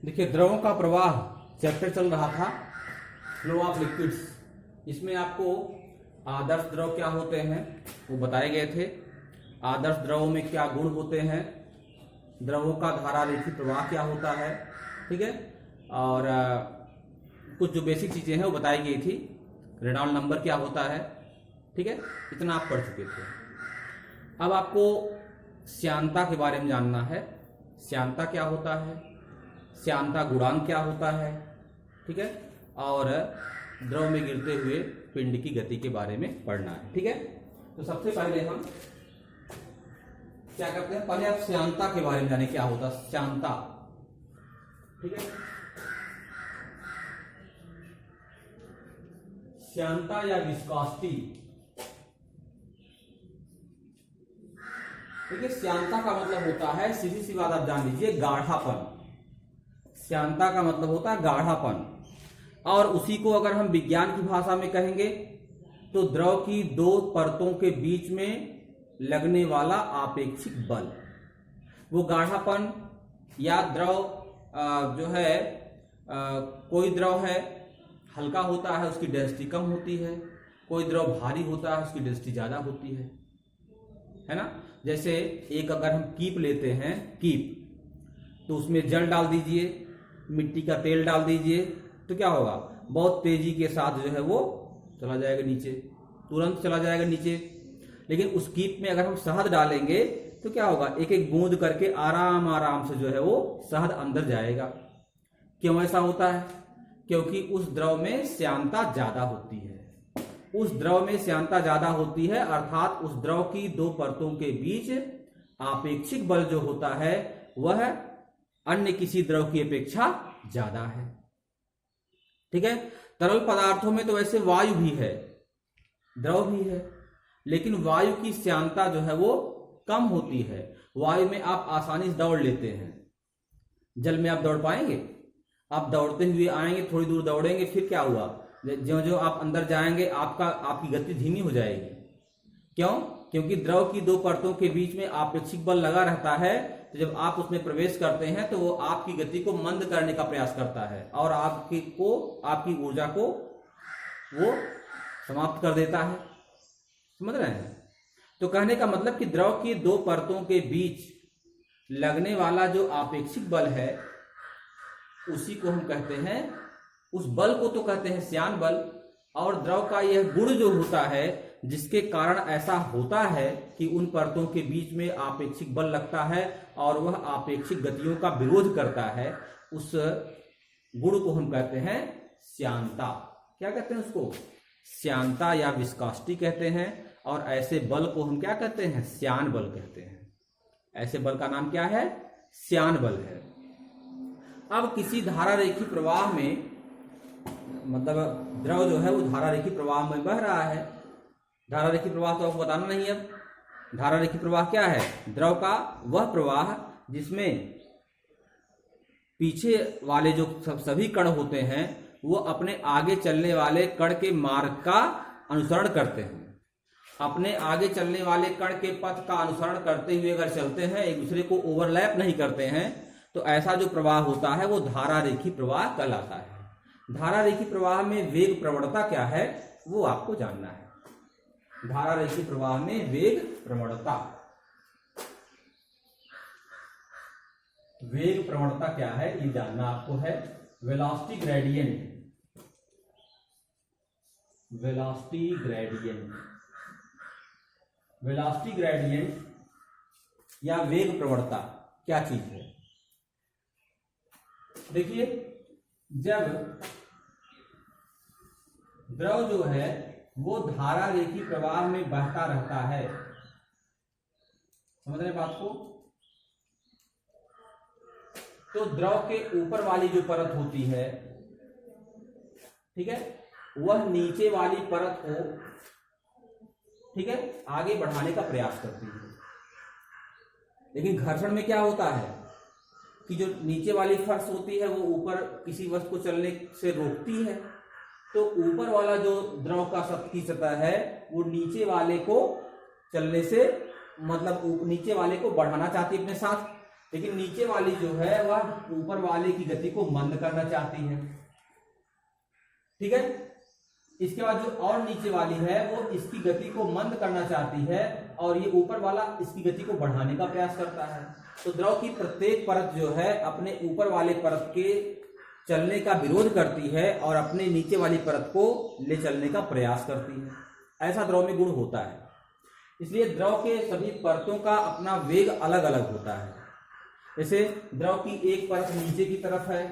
देखिए, द्रवों का प्रवाह चैप्टर चल रहा था, फ्लो ऑफ लिक्विड्स। इसमें आपको आदर्श द्रव क्या होते हैं वो बताए गए थे। आदर्श द्रवों में क्या गुण होते हैं, द्रवों का धारा रेखी प्रवाह क्या होता है, ठीक है। और कुछ जो बेसिक चीजें हैं वो बताई गई थी। रेनॉल्ड नंबर क्या होता है, ठीक है, इतना आप पढ़ चुके थे। अब आपको श्यानता के बारे में जानना है। श्यानता क्या होता है, श्यानता गुणांक क्या होता है, ठीक है, और द्रव में गिरते हुए पिंड की गति के बारे में पढ़ना है, ठीक है। तो सबसे पहले हम क्या करते हैं, पहले आप श्यानता के बारे में जाने क्या होता है श्यानता, ठीक है। श्यानता या विस्कोसिटी, देखिए श्यानता का मतलब होता है, सीधी सी बात आप जान लीजिए, गाढ़ापन। श्यानता का मतलब होता है गाढ़ापन, और उसी को अगर हम विज्ञान की भाषा में कहेंगे तो द्रव की दो परतों के बीच में लगने वाला आपेक्षिक बल। वो गाढ़ापन या द्रव जो है कोई द्रव है हल्का होता है, उसकी डेंसिटी कम होती है, कोई द्रव भारी होता है, उसकी डेंसिटी ज्यादा होती है ना। जैसे एक अगर हम कीप लेते हैं, कीप, तो उसमें जल डाल दीजिए, मिट्टी का तेल डाल दीजिए, तो क्या होगा, बहुत तेजी के साथ जो है वो चला जाएगा नीचे, तुरंत चला जाएगा नीचे। लेकिन उस कीप में अगर हम शहद डालेंगे तो क्या होगा, एक एक बूंद करके आराम आराम से जो है वो शहद अंदर जाएगा। क्यों ऐसा होता है, क्योंकि उस द्रव में श्यानता ज्यादा होती है। उस द्रव में श्यानता ज्यादा होती है, अर्थात उस द्रव की दो परतों के बीच आपेक्षिक बल जो होता है वह अन्य किसी द्रव की अपेक्षा ज्यादा है, ठीक है। तरल पदार्थों में तो वैसे वायु भी है, द्रव भी है, लेकिन वायु की श्यानता जो है वो कम होती है। वायु में आप आसानी से दौड़ लेते हैं, जल में आप दौड़ पाएंगे? आप दौड़ते हुए आएंगे, थोड़ी दूर दौड़ेंगे, फिर क्या हुआ, जो जो आप अंदर जाएंगे आपकी गति धीमी हो जाएगी। क्यों? क्योंकि द्रव की दो परतों के बीच में आपेक्षिक बल लगा रहता है। तो जब आप उसमें प्रवेश करते हैं तो वो आपकी गति को मंद करने का प्रयास करता है और आपकी ऊर्जा को वो समाप्त कर देता है। समझ रहे हैं? तो कहने का मतलब कि द्रव की दो परतों के बीच लगने वाला जो आपेक्षिक बल है उसी को हम कहते हैं, उस बल को तो कहते हैं श्यान बल। और द्रव का यह गुण जो होता है जिसके कारण ऐसा होता है कि उन परतों के बीच में आपेक्षिक बल लगता है और वह आपेक्षिक गतियों का विरोध करता है, उस गुण को हम कहते हैं श्यानता। क्या कहते हैं उसको? श्यानता या विस्कोसिटी कहते हैं। और ऐसे बल को हम क्या कहते हैं? श्यान बल कहते हैं। ऐसे बल का नाम क्या है? श्यान बल है। अब किसी धारा रेखी प्रवाह में, मतलब द्रव जो है वो धारा रेखी प्रवाह में बह रहा है। धारा रेखी प्रवाह तो आपको बताना नहीं है। अब धारा रेखी प्रवाह क्या है? द्रव का वह प्रवाह जिसमें पीछे वाले जो सभी कण होते हैं वो अपने आगे चलने वाले कण के मार्ग का अनुसरण करते हैं। अपने आगे चलने वाले कण के पथ का अनुसरण करते हुए अगर चलते हैं, एक दूसरे को ओवरलैप नहीं करते हैं, तो ऐसा जो प्रवाह होता है वो धारा रेखी प्रवाह कहलाता है। धारा रेखी प्रवाह में वेग प्रवणता क्या है वो आपको जानना है। धारा रेखी प्रवाह में वेग प्रवणता, वेग प्रवणता क्या है ये जानना आपको है। Velocity gradient, velocity gradient, velocity gradient या वेग प्रवणता क्या चीज है? देखिए, जब द्रव जो है वो धारा रेखी प्रवाह में बहता रहता है, समझ रहे बात को, तो द्रव के ऊपर वाली जो परत होती है, ठीक है, वह नीचे वाली परत को, ठीक है, आगे बढ़ाने का प्रयास करती है। लेकिन घर्षण में क्या होता है कि जो नीचे वाली फर्श होती है वो ऊपर किसी वस्तु को चलने से रोकती है, तो ऊपर वाला जो द्रव की सतह है वो नीचे वाले को चलने से, मतलब नीचे वाले को बढ़ाना चाहती है अपने साथ। लेकिन नीचे वाली जो है वह ऊपर वाले की गति को मंद करना चाहती है। ठीक है, इसके बाद जो और नीचे वाली है वो इसकी गति को मंद करना चाहती है और ये ऊपर वाला इसकी गति को बढ़ाने का प्रयास करता है। तो द्रव की प्रत्येक परत जो है अपने ऊपर वाले परत के चलने का विरोध करती है और अपने नीचे वाली परत को ले चलने का प्रयास करती है। ऐसा द्रव में गुण होता है। इसलिए द्रव के सभी परतों का अपना वेग अलग अलग होता है। जैसे द्रव की एक परत नीचे की तरफ है,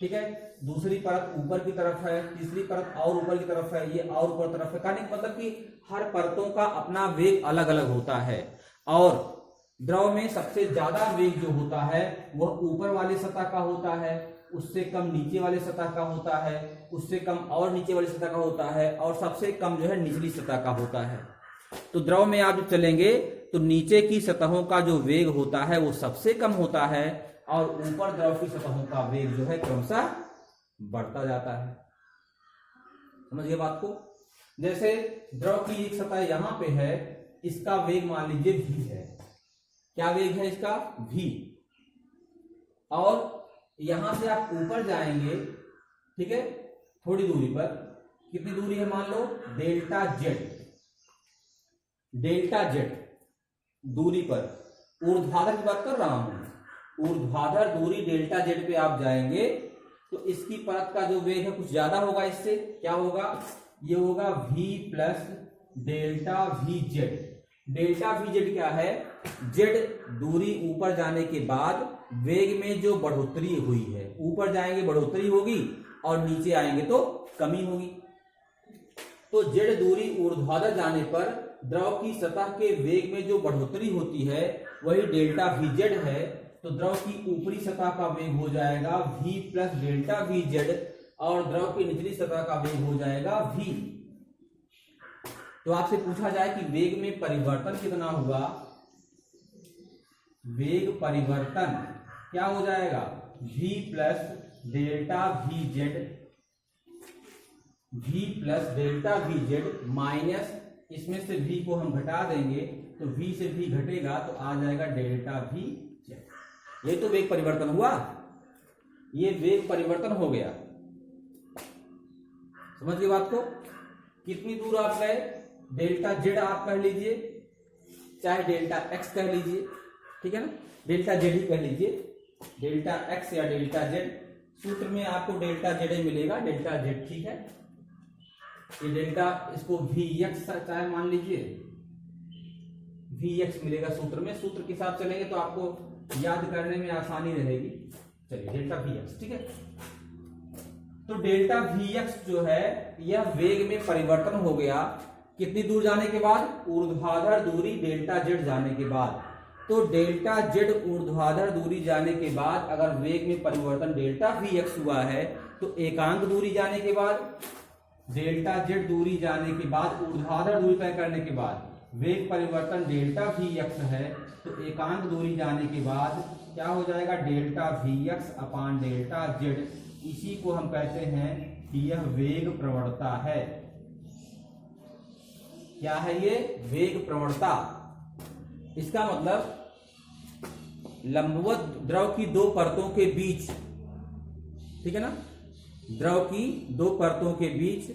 ठीक है, दूसरी परत ऊपर की तरफ है, तीसरी परत और ऊपर की तरफ है, ये और ऊपर तरफ है। कहने का मतलब कि हर परतों का अपना वेग अलग अलग होता है और द्रव में सबसे ज्यादा वेग जो होता है वह ऊपर वाली सतह का होता है, उससे कम नीचे वाले सतह का होता है, उससे कम और नीचे वाली सतह का होता है और सबसे कम जो है निचली सतह का होता है। तो द्रव में आप जब चलेंगे तो नीचे की सतहों का जो वेग होता है वो सबसे कम होता है और ऊपर द्रव की सतहों का वेग जो है क्रमशः बढ़ता जाता है। समझिए बात को। जैसे द्रव की एक सतह यहां पे है, इसका वेग मान लीजिए v है। क्या वेग है इसका? v। और यहां से आप ऊपर जाएंगे, ठीक है, थोड़ी दूरी पर, कितनी दूरी है मान लो डेल्टा जेड, डेल्टा जेड दूरी पर, ऊर्ध्वाधर की बात कर रहा हूं, ऊर्ध्वाधर दूरी डेल्टा जेड पे आप जाएंगे तो इसकी परत का जो वेग है कुछ ज्यादा होगा। इससे क्या होगा? ये होगा v plus delta V Z. Delta V Z क्या है? जेड दूरी ऊपर जाने के बाद वेग में जो बढ़ोतरी हुई है, ऊपर जाएंगे बढ़ोतरी होगी और नीचे आएंगे तो कमी होगी। तो जेड दूरी ऊर्ध्वाधर जाने पर द्रव की सतह के वेग में जो बढ़ोतरी होती है वही डेल्टा वी जेड है। तो द्रव की ऊपरी सतह का वेग हो जाएगा v plus delta V Z और द्रव की निचली सतह का वेग हो जाएगा v। तो आपसे पूछा जाए कि वेग में परिवर्तन कितना हुआ, वेग परिवर्तन क्या हो जाएगा? v plus delta V Z, v plus delta V Z minus इसमें से v को हम घटा देंगे तो v से v घटेगा तो आ जाएगा डेल्टा वी जेड। ये तो वेग परिवर्तन हुआ, ये वेग परिवर्तन हो गया। समझ गए बात को? कितनी दूर आप गए? डेल्टा जेड आप कह लीजिए, चाहे डेल्टा एक्स कह लीजिए, ठीक है ना, डेल्टा जेड ही कह लीजिए, डेल्टा एक्स या डेल्टा जेड। सूत्र में आपको डेल्टा जेड मिलेगा, डेल्टा जेड, ठीक है। ये डेल्टा, इसको वी एक्स चाहे मान लीजिए, वी एक्स मिलेगा सूत्र में। सूत्र के साथ चलेंगे तो आपको याद करने में आसानी रहेगी। चलिए डेल्टा वी एक्स, ठीक है। तो डेल्टा वी एक्स जो है यह वेग में परिवर्तन हो गया कितनी दूर जाने के बाद? ऊर्ध्वाधर दूरी डेल्टा जेड जाने के बाद। तो डेल्टा जेड ऊर्ध्वाधर दूरी जाने के बाद अगर वेग में परिवर्तन डेल्टा वी एक्स हुआ है तो एकांक दूरी जाने के बाद, डेल्टा जेड दूरी जाने के बाद, ऊर्ध्वाधर दूरी तय करने के बाद वेग परिवर्तन डेल्टा वी एक्स है तो एकांक दूरी जाने के बाद क्या हो जाएगा? डेल्टा वी एक्स अपान डेल्टा जेड। इसी को हम कहते हैं कि यह वेग प्रवणता है। क्या है ये? वेग प्रवणता। इसका मतलब लंबवत द्रव की दो परतों के बीच, ठीक है ना, द्रव की दो परतों के बीच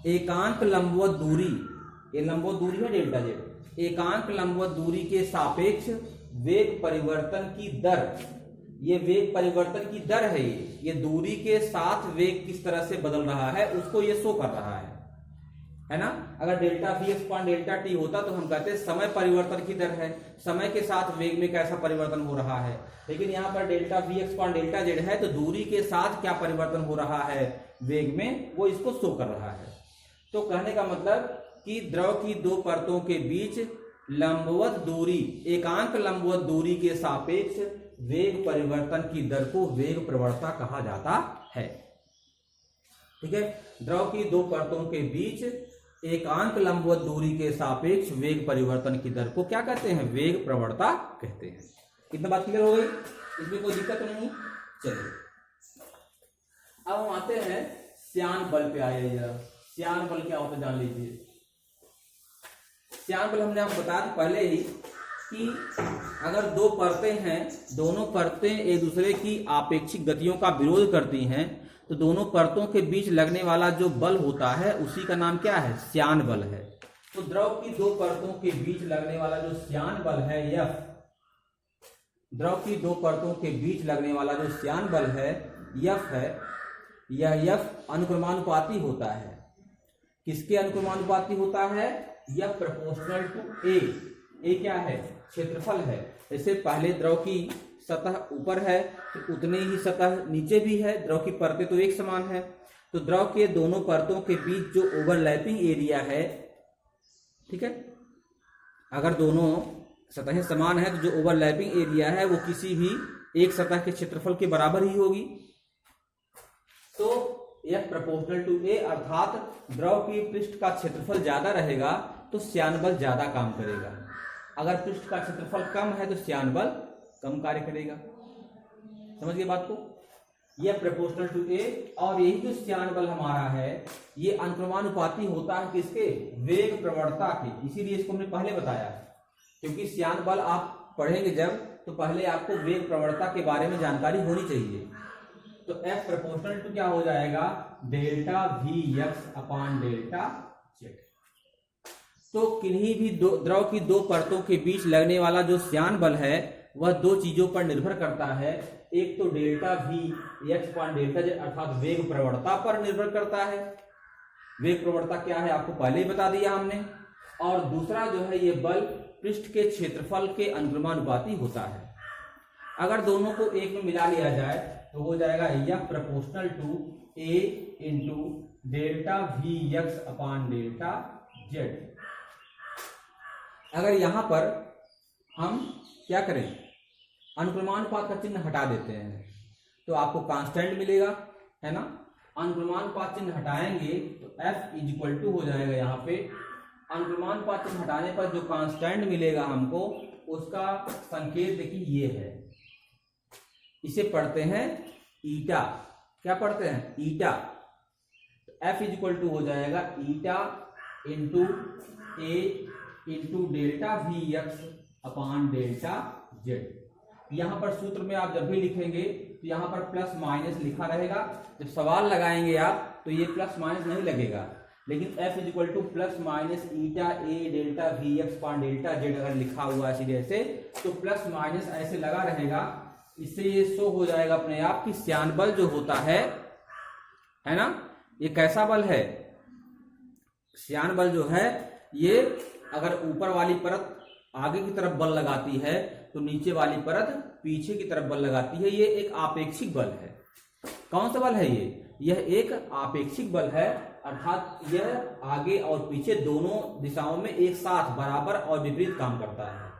एकांक लंबवत दूरी, ये लंबवत दूरी है डेल्टा जेड, एकांक लंबवत दूरी के सापेक्ष वेग परिवर्तन की दर, ये वेग परिवर्तन की दर है। ये दूरी के साथ वेग किस तरह से बदल रहा है उसको ये शो कर रहा है ना। अगर डेल्टा वी एक्स पान डेल्टा टी होता तो हम कहते हैं समय परिवर्तन की दर है, समय के साथ वेग में कैसा परिवर्तन हो रहा है। लेकिन यहाँ पर डेल्टा वी एक्स पान डेल्टा जेड है तो दूरी के साथ क्या परिवर्तन हो रहा है वेग में, वो इसको शो कर रहा है। तो कहने का मतलब कि द्रव की दो परतों के बीच लंबवत दूरी, एकांक लंबवत दूरी के सापेक्ष वेग परिवर्तन की दर को वेग प्रवणता कहा जाता है। ठीक है, द्रव की दो परतों के बीच एकांक लंबवत दूरी के सापेक्ष वेग परिवर्तन की दर को क्या कहते हैं? वेग प्रवणता कहते हैं। कितना बात क्लियर हो गई? इसमें कोई दिक्कत नहीं। चलिए अब हम आते हैं श्यान बल पे। आइए जरा, श्यान बल क्या होता है जान लीजिए। श्यान बल हमने आपको बताया था पहले ही कि अगर दो परतें हैं, दोनों परतें एक दूसरे की आपेक्षिक गतियों का विरोध करती हैं, तो दोनों परतों के बीच लगने वाला जो बल होता है उसी का नाम क्या है? श्यान बल है। तो द्रव की दो परतों के बीच लगने वाला जो श्यान बल है F, द्रव की दो परतों के बीच लगने वाला जो श्यान बल है F है, यह F अनुक्रमानुपाती होता है। किसके अनुक्रमानुपाती होता है? F proportional to A। A क्या है? क्षेत्रफल है। जैसे पहले द्रव की सतह ऊपर है तो उतनी ही सतह नीचे भी है, द्रव की परतें तो एक समान है। तो द्रव के दोनों परतों के बीच जो ओवरलैपिंग एरिया है, ठीक है, अगर दोनों सतहें समान है तो जो ओवरलैपिंग एरिया है वो किसी भी एक सतह के क्षेत्रफल के बराबर ही होगी। तो F प्रोपोर्शनल टू A, अर्थात द्रव की पृष्ठ का क्षेत्रफल ज्यादा रहेगा तो श्यान बल ज्यादा काम करेगा। अगर पृष्ठ का क्षेत्रफल कम है तो श्यान बल कम कार्य करेगा। समझ गए बात को? यह प्रोपोर्शनल टू A, और यही जो श्यान बल हमारा है ये अनुक्रमानुपाती होता है किसके? वेग प्रवणता के। इसीलिए इसको हमने पहले बताया, क्योंकि श्यान बल आप पढ़ेंगे जब, तो पहले आपको वेग प्रवणता के बारे में जानकारी होनी चाहिए। तो F प्रोपोर्शनल टू क्या हो जाएगा? Delta Vx upon delta Z। तो किन्हीं भी द्रव की दो परतों के बीच लगने वाला जो श्यान बल है वह दो चीजों पर निर्भर करता है। एक तो delta Vx upon delta Z, अर्थात वेग प्रवणता पर निर्भर करता है। वेग प्रवणता क्या है आपको पहले ही बता दिया हमने। और दूसरा जो है ये बल पृष्ठ के क्षेत्रफल के अनुक्रमानुपाती होता है। अगर दोनों को एक में मिला लिया जाए तो हो जाएगा F proportional to A into delta Vx upon delta Z। अगर यहां पर हम क्या करें, अनुक्रमानुपात का चिन्ह हटा देते हैं तो आपको कांस्टेंट मिलेगा, है ना। अनुक्रमानुपात चिन्ह हटाएंगे तो F इज इक्वल टू हो जाएगा, यहाँ पे अनुक्रमानुपात चिन्ह हटाने पर जो कांस्टेंट मिलेगा हमको उसका संकेत देखिए ये है, इसे पढ़ते हैं ईटा। क्या पढ़ते हैं? ईटा। F इज इक्वल टू हो जाएगा eta into A into delta Vx upon delta Z। यहां पर सूत्र में आप जब भी लिखेंगे तो यहां पर प्लस माइनस लिखा रहेगा। जब सवाल लगाएंगे आप तो ये प्लस माइनस नहीं लगेगा, लेकिन F is equal two plus minus eta A delta Vx upon delta Z अगर लिखा हुआ है सीधे से तो प्लस माइनस ऐसे लगा रहेगा। इससे ये शो हो जाएगा अपने आप कि श्यान बल जो होता है ना, ये कैसा बल है? श्यान बल जो है ये अगर ऊपर वाली परत आगे की तरफ बल लगाती है तो नीचे वाली परत पीछे की तरफ बल लगाती है। ये एक आपेक्षिक बल है। कौन सा बल है ये? यह एक आपेक्षिक बल है, अर्थात यह आगे और पीछे दोनों दिशाओं में एक साथ बराबर और विपरीत काम करता है।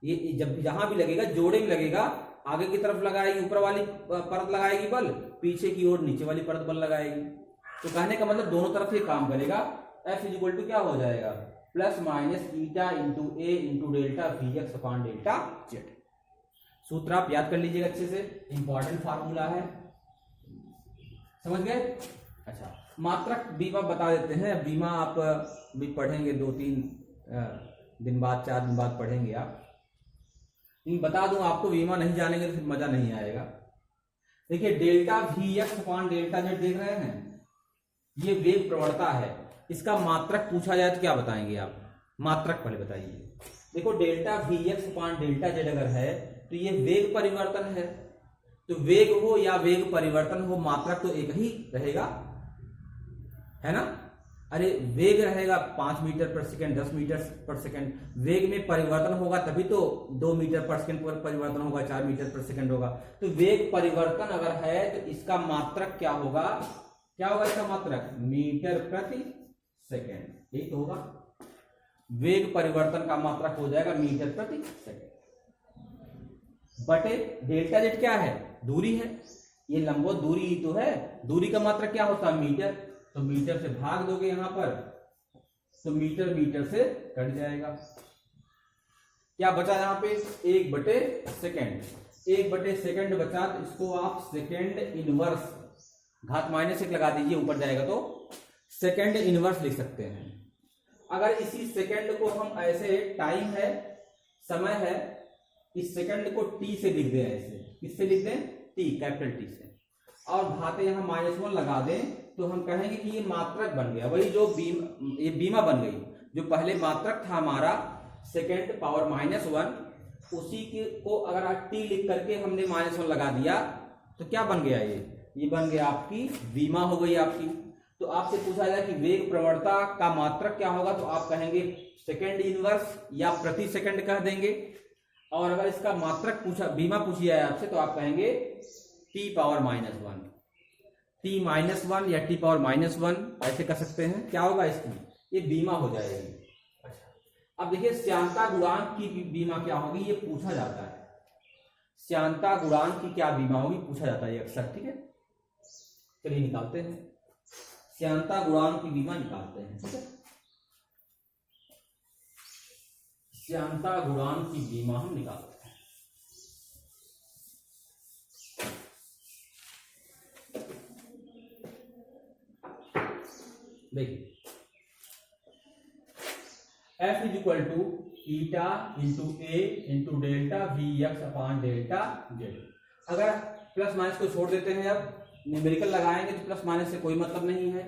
ये जब जहां भी लगेगा जोड़े में लगेगा, आगे की तरफ लगाएगी ऊपर वाली परत लगाएगी बल, पीछे की ओर नीचे वाली परत बल लगाएगी। तो कहने का मतलब दोनों तरफ ये काम करेगा। F इज इक्वल टू क्या हो जाएगा? Plus minus eta into A into delta Vx upon delta Z। सूत्र आप याद कर लीजिएगा अच्छे से, इंपॉर्टेंट फार्मूला है। समझ गए? अच्छा, मात्रक बीमा बता देते हैं। बीमा आप भी पढ़ेंगे 2-3 दिन बाद, 4 दिन बाद पढ़ेंगे आप। बता दूं आपको, बीमा नहीं जानेंगे तो फिर मजा नहीं आएगा। देखिए delta Vx upon delta Z देख रहे हैं, ये वेग प्रवणता है। इसका मात्रक पूछा जाए तो क्या बताएंगे आप? मात्रक पहले बताइए। देखो delta Vx upon delta Z अगर है तो ये वेग परिवर्तन है। तो वेग हो या वेग परिवर्तन हो, मात्रक तो एक ही रहेगा, है ना। अरे वेग रहेगा 5 मीटर पर सेकंड, 10 मीटर पर सेकंड। वेग में परिवर्तन होगा तभी तो 2 मीटर पर सेकंड पर परिवर्तन होगा, 4 मीटर पर सेकंड होगा। तो वेग परिवर्तन अगर है तो इसका मात्रक क्या होगा? क्या होगा इसका मात्रक? मीटर प्रति सेकंड। ठीक होगा, वेग परिवर्तन का मात्रक हो जाएगा मीटर प्रति सेकंड बटे डेल्टा Z क्या है? दूरी है। ये लंबवत दूरी ही तो है। दूरी का मात्रक क्या होता है? मीटर। तो मीटर से भाग दोगे यहां पर तो मीटर मीटर से कट जाएगा। क्या बचा यहां पे? 1 बटे सेकंड। 1 बटे सेकंड बचा, तो इसको आप सेकंड इनवर्स, घात माइनस 1 लगा दीजिए, ऊपर जाएगा तो सेकंड इनवर्स लिख सकते हैं। अगर इसी सेकंड को हम ऐसे, टाइम है समय है, इस सेकंड को टी से लिख दें, ऐसे किससे लिख दें, टी, कैपिटल टी से, और घाते यहाँ -1 लगा दें, तो हम कहेंगे कि ये मात्रक बन गया, वही जो ये बीमा बन गई, जो पहले मात्रक था हमारा सेकंड पावर -1, उसी को अगर आप टी लिख करके हमने -1 लगा दिया तो क्या बन गया, ये बन गया आपकी बीमा हो गई आपकी। तो आपसे पूछा जाए कि वेग प्रवणता का मात्रक क्या होगा, तो आप कहेंगे सेकंड इनवर्स या प्रति सेकंड कह देंगे, और अगर इसका मात्रक बीमा पूछी जाए आपसे, तो आप कहेंगे t पावर -1, t -1 या t पावर -1 ऐसे कर सकते हैं। क्या होगा इसकी, ये बीमा हो जाएगी। अच्छा, अब देखिए श्यानता गुणांक की बीमा क्या होगी, ये पूछा जाता है, श्यानता गुणांक की क्या बीमा होगी पूछा जाता है अक्सर। ठीक है, चलिए निकालते हैं, श्यानता गुणांक की बीमा निकालते हैं। ठीक है, श्यानता गुणांक की बीमा हम निकालते हैं। देखिए F is equal to eta into A into delta V X upon delta Z. अगर प्लस माइनस को छोड़ देते हैं, अब न्यूमेरिकल लगाएंगे तो प्लस माइनस से कोई मतलब नहीं है।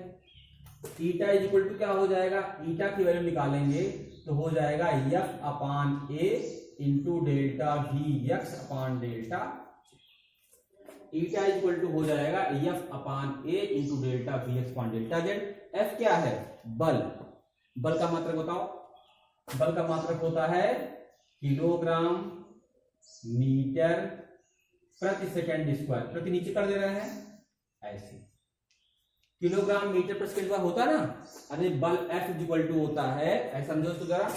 ईटा इज इक्वल टू क्या हो जाएगा, ईटा की वैल्यू निकालेंगे तो हो जाएगा F upon A into delta V X upon delta. Eta is equal to हो जाएगा F upon A into delta V X upon delta Z. F क्या है, बल, बल का मात्रक बताओ, बल का मात्रक होता है किलोग्राम मीटर प्रति सेकंड स्क्वायर, प्रति नीचे कर दे रहे हैं ऐसे, किलोग्राम मीटर प्रति सेकंड स्क्वायर होता है ना। अरे बल F इज इक्वल टू होता है, ऐसा समझो तो जरा,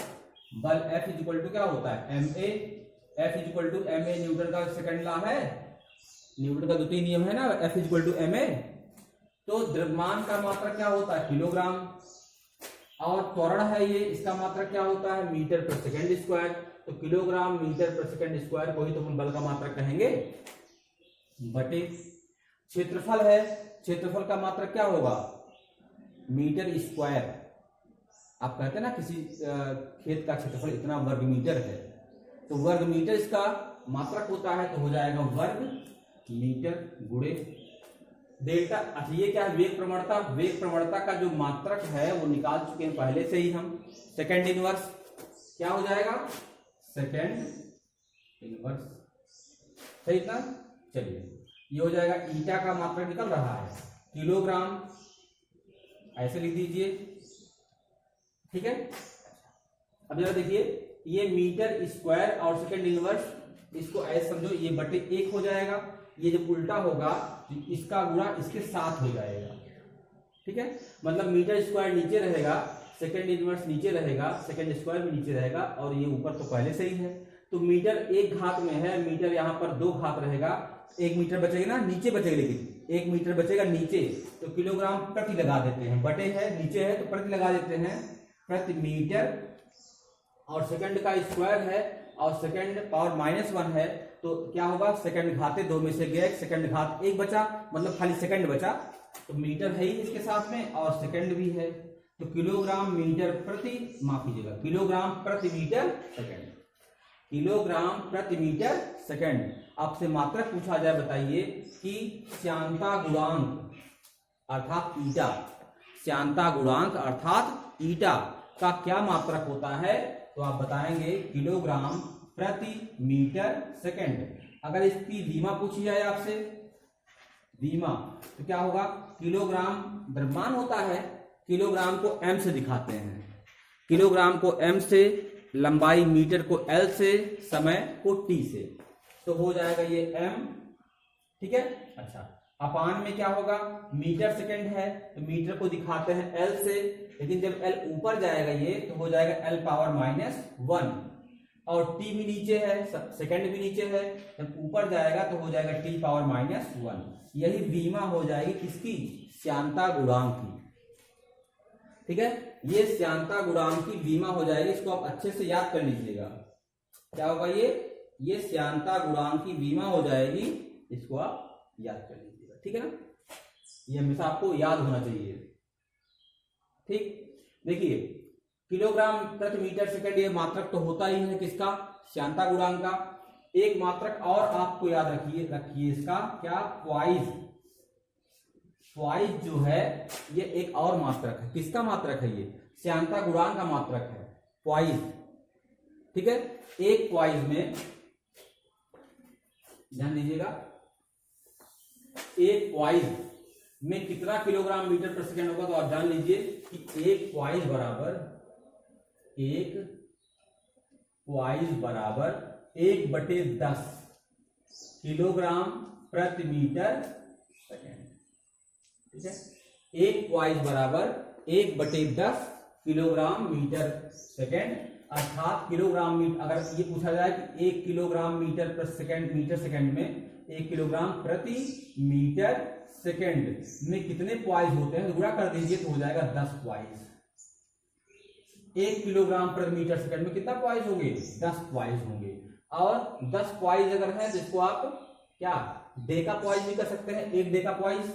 बल F इज इक्वल टू क्या होता है, ma, F is equal to ma Newton का सेकंड लॉ है, न्यूटन का द्वितीय नियम है ना, F is equal to ma। तो द्रव्यमान का मात्रक क्या होता है, किलोग्राम, और त्वरण है ये, इसका मात्रक क्या होता है, मीटर प्रति सेकंड स्क्वायर। तो किलोग्राम मीटर प्रति सेकंड स्क्वायर को ही तो हम बल का मात्रक कहेंगे, बटे क्षेत्रफल है, क्षेत्रफल का मात्रक क्या होगा, मीटर स्क्वायर। आप कहते हैं ना किसी खेत का क्षेत्रफल इतना वर्ग मीटर है, तो वर्ग मीटर इसका मात्रक होता है, तो हो जाएगा वर्ग मीटर गुणे डेल्टा। अच्छा ये क्या है, वेग प्रवणता, वेग प्रवणता का जो मात्रक है वो निकाल चुके हैं पहले से ही हम, सेकंड इनवर्स क्या हो जाएगा, सेकंड इनवर्स, सही ना। चलिए ये हो जाएगा, ईटा का मात्रक निकल रहा है किलोग्राम, ऐसे लिख दीजिए। ठीक है, अब जरा देखिए, ये मीटर स्क्वायर और सेकंड इनवर्स, इसको ऐसे समझो, ये बटे 1 हो जाएगा, ये जब उल्टा होगा इसका गुणा इसके साथ हो जाएगा। ठीक है, मतलब मीटर स्क्वायर नीचे रहेगा, सेकंड इनवर्स नीचे रहेगा, सेकंड स्क्वायर भी नीचे रहेगा, और ये ऊपर तो पहले से ही है। तो मीटर 1 घात में है, मीटर यहाँ पर 2 घात रहेगा, 1 मीटर बचेगा ना, नीचे बचेगा, लेकिन 1 मीटर बचेगा नीचे, तो किलोग्राम प्रति लगा देते हैं, बटे है नीचे है तो प्रति लगा देते हैं, प्रति मीटर, और सेकंड का स्क्वायर है और सेकंड पावर -1 है, तो क्या होगा, सेकंड घाते 2 में से गया, सेकंड घात 1 बचा, मतलब खाली सेकंड बचा, तो मीटर है ही इसके साथ में और सेकंड भी है, तो किलोग्राम मीटर प्रति, माफ कीजिएगा, किलोग्राम प्रति मीटर सेकंड, किलोग्राम प्रति मीटर सेकंड। आपसे मात्रक पूछा जाए, बताइए कि श्यानता गुणांक अर्थात ईटा, श्यानता गुणांक अर्थात ईटा का क्या मात्रक होता है, तो आप बताएंगे किलोग्राम प्रति मीटर सेकंड। अगर इसकी बीमा पूछी जाए आपसे, बीमा, तो क्या होगा, किलोग्राम द्रव्यमान होता है, किलोग्राम को m से दिखाते हैं, किलोग्राम को m से, लंबाई मीटर को l से, समय को t से, तो हो जाएगा ये m। ठीक है, अच्छा अपान में क्या होगा, मीटर सेकंड है तो मीटर को दिखाते हैं l से, लेकिन जब l ऊपर जाएगा ये तो हो जाएगा l पावर -1, और t भी नीचे है, सेकंड भी नीचे है, जब ऊपर जाएगा तो हो जाएगा t पावर -1। यही बीमा हो जाएगी किसकी, श्यानता गुणांक की। ठीक है, ये श्यानता गुणांक की बीमा हो जाएगी, इसको आप अच्छे से याद कर लीजिएगा, क्या होगा ये श्यानता गुणांक की बीमा हो जाएगी, इसको आप याद कर लीजिएगा। ठीक है ना, ये हमेशा आपको याद होना चाहिए। ठीक, देखिए किलोग्राम प्रति मीटर सेकंड ये मात्रक तो होता ही है किसका, श्यानता गुणांक का। एक मात्रक और आपको याद रखिए इसका क्या, प्वाइज। प्वाइज जो है ये एक और मात्रक है। किसका मात्रक है ये, श्यानता गुणांक का मात्रक है, प्वाइज। ठीक है, एक प्वाइज में ध्यान दीजिएगा, एक प्वाइज में कितना किलोग्राम मीटर पर सेकेंड होगा, तो आप जान लीजिए कि एक प्वाइज बराबर 1/10 किलोग्राम प्रति मीटर सेकेंड। ठीक है, एक प्वाइज बराबर 1/10 किलोग्राम मीटर सेकेंड, अर्थात किलोग्राम मीटर। अगर ये पूछा जाए कि 1 किलोग्राम मीटर पर सेकेंड, मीटर सेकेंड में 1 किलोग्राम प्रति मीटर सेकेंड में कितने प्वाइज होते हैं, तो गुणा कर दीजिए तो हो जाएगा 10 प्वाइज। 1 किलोग्राम प्रति मीटर सेकेंड में कितना प्वाइज होंगे, 10 प्वाइज होंगे। और 10 प्वाइज अगर है तो इसको आप क्या डेका प्वाइज भी कर सकते हैं, 1 डेका प्वाइज।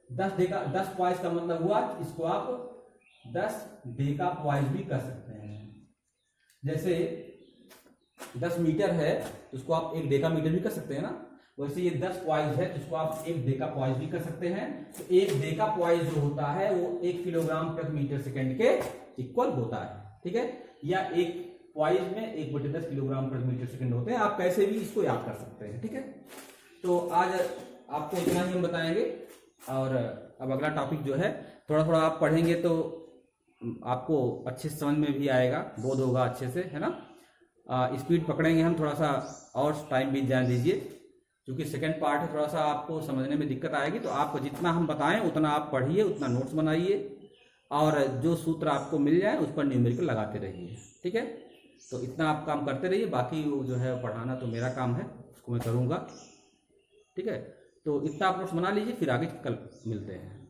10 प्वाइज का मतलब हुआ इसको आप 10 डेका प्वाइज भी कर सकते हैं। जैसे 10 मीटर है तो उसको आप 1 डेका मीटर भी कर सकते हैं ना, वैसे ये 10 प्वाइज है तो इसको आप 1 डेका प्वाइज भी कर सकते हैं। तो 1 डेका प्वाइज जो होता है वो 1 किलोग्राम प्रति मीटर सेकेंड के इक्वल होता है। ठीक है, या एक प्वाइज में 1/10 किलोग्राम प्रति मीटर सेकेंड होते हैं। आप कैसे भी इसको याद कर सकते हैं। ठीक है, तो आज आपको इतना ही हम बताएंगे, और अब अगला टॉपिक जो है थोड़ा थोड़ा आप पढ़ेंगे तो आपको अच्छे से समझ में भी आएगा, बोध होगा अच्छे से, है ना। स्पीड पकड़ेंगे हम थोड़ा सा, और टाइम भी ध्यान दीजिए, क्योंकि सेकंड पार्ट है, थोड़ा सा आपको समझने में दिक्कत आएगी। तो आपको जितना हम बताएं उतना आप पढ़िए, उतना नोट्स बनाइए, और जो सूत्र आपको मिल जाए उस पर न्यूमेरिकल लगाते रहिए। ठीक है, तो इतना आप काम करते रहिए, बाकी वो जो है पढ़ाना तो मेरा काम है, उसको मैं करूँगा। ठीक है, तो इतना आप नोट्स बना लीजिए, फिर आगे कल मिलते हैं।